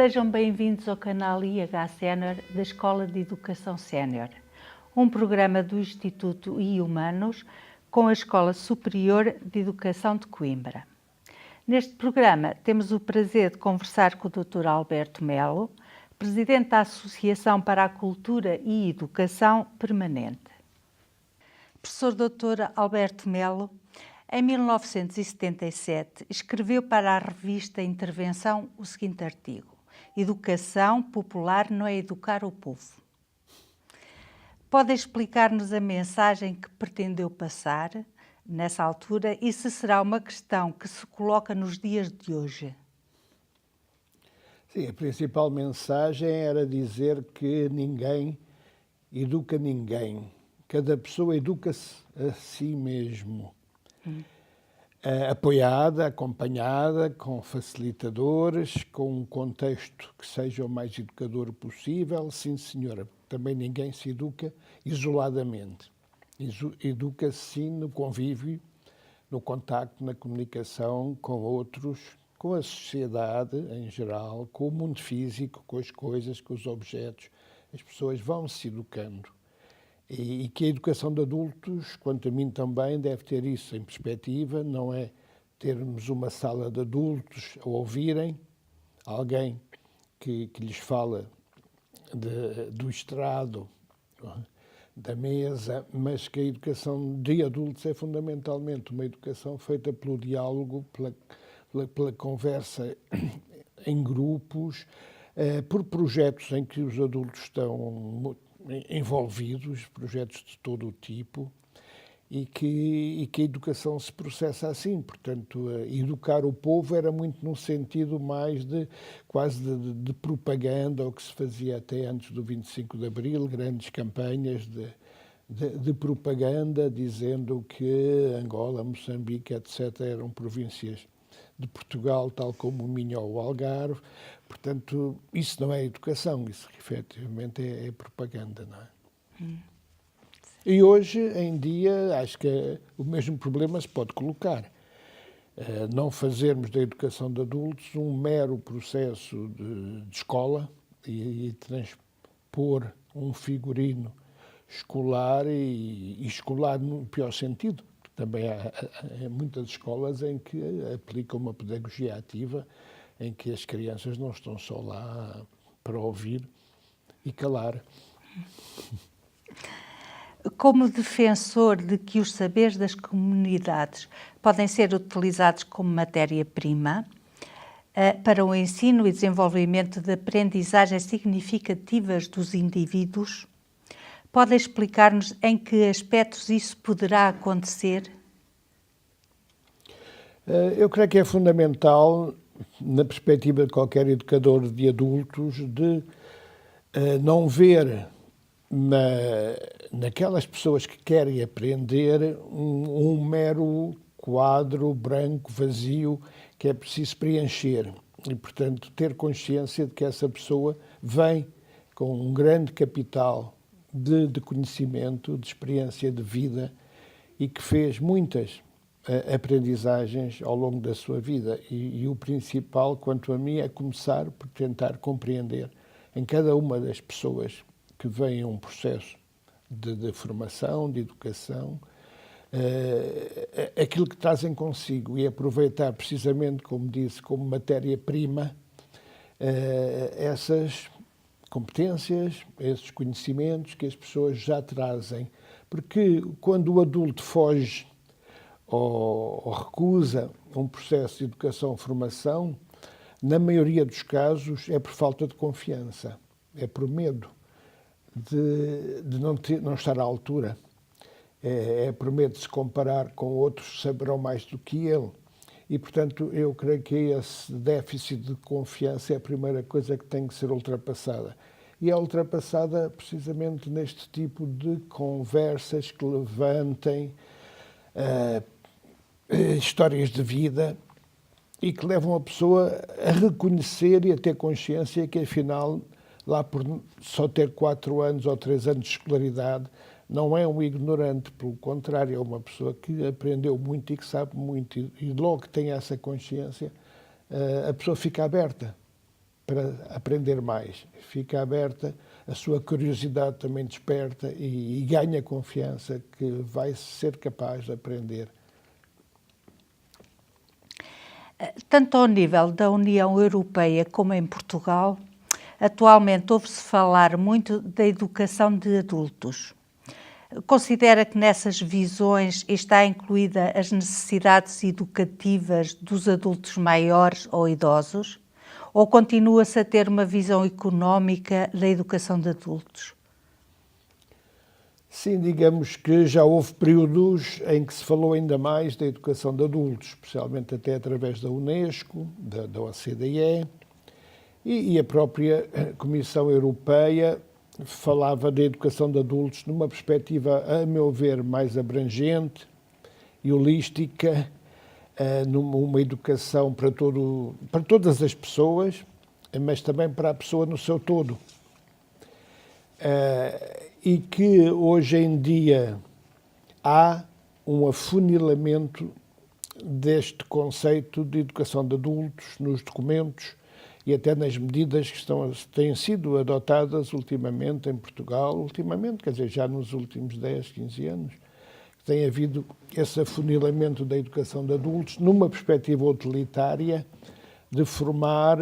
Sejam bem-vindos ao canal IH Sénior da Escola de Educação Sénior, um programa do Instituto iHumanos com a Escola Superior de Educação de Coimbra. Neste programa temos o prazer de conversar com o Dr. Alberto Melo, Presidente da Associação para a Cultura e Educação Permanente. Professor Dr. Alberto Melo, em 1977, escreveu para a revista Intervenção o seguinte artigo: Educação popular não é educar o povo. Pode explicar-nos a mensagem que pretendeu passar nessa altura e se será uma questão que se coloca nos dias de hoje? Sim, a principal mensagem era dizer que ninguém educa ninguém. Cada pessoa educa-se a si mesmo. Apoiada, acompanhada, com facilitadores, com um contexto que seja o mais educador possível. Sim, senhora, também ninguém se educa isoladamente. Educa-se, sim, no convívio, no contacto, na comunicação com outros, com a sociedade em geral, com o mundo físico, com as coisas, com os objetos. As pessoas vão se educando. E que a educação de adultos, quanto a mim também, deve ter isso em perspectiva, não é termos uma sala de adultos a ouvirem alguém que lhes fala do estrado, da mesa, mas que a educação de adultos é fundamentalmente uma educação feita pelo diálogo, pela conversa em grupos, por projetos em que os adultos estão envolvidos, projetos de todo o tipo, e que a educação se processa assim. Portanto, educar o povo era muito no sentido mais quase de propaganda, o que se fazia até antes do 25 de Abril, grandes campanhas de propaganda, dizendo que Angola, Moçambique, etc., eram províncias de Portugal, tal como o Minho ou o Algarve. Portanto, isso não é educação, isso efetivamente é propaganda, não é? E hoje em dia acho que o mesmo problema se pode colocar. Não fazermos da educação de adultos um mero processo de escola e transpor um figurino escolar e escolar no pior sentido. Também há muitas escolas em que aplicam uma pedagogia ativa, em que as crianças não estão só lá para ouvir e calar. Como defensor de que os saberes das comunidades podem ser utilizados como matéria-prima para o ensino e desenvolvimento de aprendizagens significativas dos indivíduos, pode explicar-nos em que aspectos isso poderá acontecer? Eu creio que é fundamental, na perspectiva de qualquer educador de adultos, de não ver naquelas pessoas que querem aprender um mero quadro branco, vazio, que é preciso preencher. E, portanto, ter consciência de que essa pessoa vem com um grande capital de conhecimento, de experiência de vida e que fez muitas aprendizagens ao longo da sua vida. E o principal, quanto a mim, é começar por tentar compreender em cada uma das pessoas que vem a um processo de formação, de educação, aquilo que trazem consigo e aproveitar precisamente, como disse, como matéria-prima, essas competências, esses conhecimentos que as pessoas já trazem. Porque quando o adulto foge ou recusa um processo de educação-formação, na maioria dos casos é por falta de confiança, é por medo de não estar à altura, é por medo de se comparar com outros que saberão mais do que ele. E, portanto, eu creio que esse déficit de confiança é a primeira coisa que tem que ser ultrapassada. E é ultrapassada precisamente neste tipo de conversas que levantem histórias de vida e que levam a pessoa a reconhecer e a ter consciência que, afinal, lá por só ter 4 anos ou 3 anos de escolaridade, não é um ignorante, pelo contrário, é uma pessoa que aprendeu muito e que sabe muito. E logo que tem essa consciência, a pessoa fica aberta para aprender mais. Fica aberta, a sua curiosidade também desperta e ganha confiança que vai ser capaz de aprender. Tanto ao nível da União Europeia como em Portugal, atualmente ouve-se falar muito da educação de adultos. Considera que nessas visões está incluída as necessidades educativas dos adultos maiores ou idosos? Ou continua-se a ter uma visão económica da educação de adultos? Sim, digamos que já houve períodos em que se falou ainda mais da educação de adultos, especialmente até através da Unesco, da OCDE, e a própria Comissão Europeia falava da educação de adultos numa perspectiva, a meu ver, mais abrangente e holística, numa educação para todas as pessoas, mas também para a pessoa no seu todo. E que hoje em dia há um afunilamento deste conceito de educação de adultos nos documentos e até nas medidas que têm sido adotadas ultimamente em Portugal, quer dizer, já nos últimos 10, 15 anos, tem havido esse afunilamento da educação de adultos numa perspectiva utilitária de formar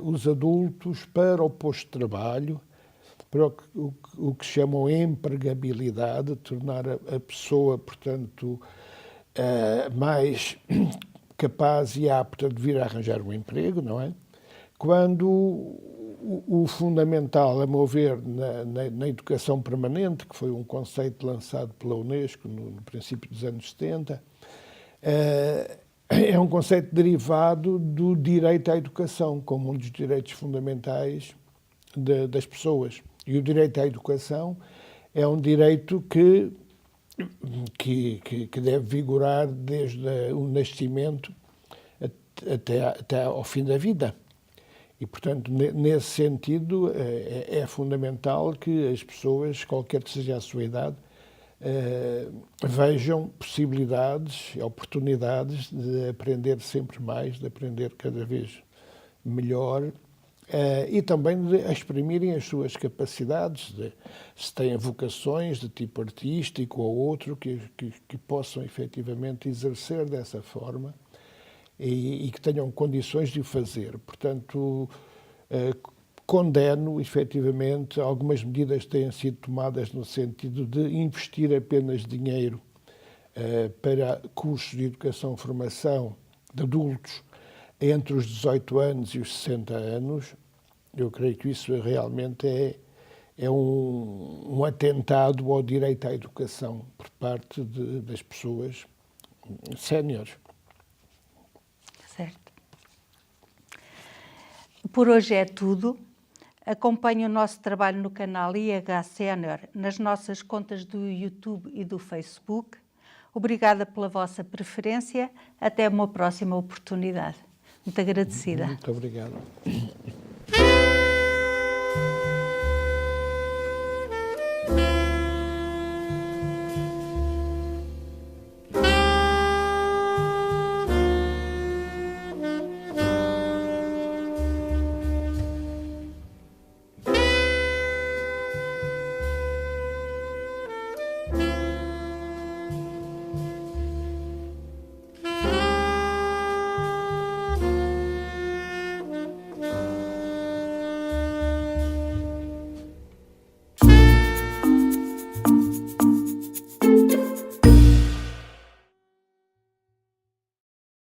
os adultos para o posto de trabalho, para o que chamam empregabilidade, tornar a pessoa, portanto, mais capaz e apta de vir a arranjar um emprego, não é? Quando o fundamental, a meu ver, na educação permanente, que foi um conceito lançado pela Unesco no princípio dos anos 70, é um conceito derivado do direito à educação, como um dos direitos fundamentais das pessoas. E o direito à educação é um direito que deve vigorar desde o nascimento até ao fim da vida. E, portanto, nesse sentido, é fundamental que as pessoas, qualquer que seja a sua idade, vejam possibilidades, oportunidades de aprender sempre mais, de aprender cada vez melhor e também de exprimirem as suas capacidades, se têm vocações de tipo artístico ou outro, que possam efetivamente exercer dessa forma. E que tenham condições de o fazer. Portanto, condeno, efetivamente, algumas medidas que têm sido tomadas no sentido de investir apenas dinheiro para cursos de educação e formação de adultos entre os 18 anos e os 60 anos. Eu creio que isso realmente é um atentado ao direito à educação por parte das pessoas séniores. Certo. Por hoje é tudo. Acompanhe o nosso trabalho no canal IH Sénior, nas nossas contas do YouTube e do Facebook. Obrigada pela vossa preferência. Até uma próxima oportunidade. Muito agradecida. Muito obrigado.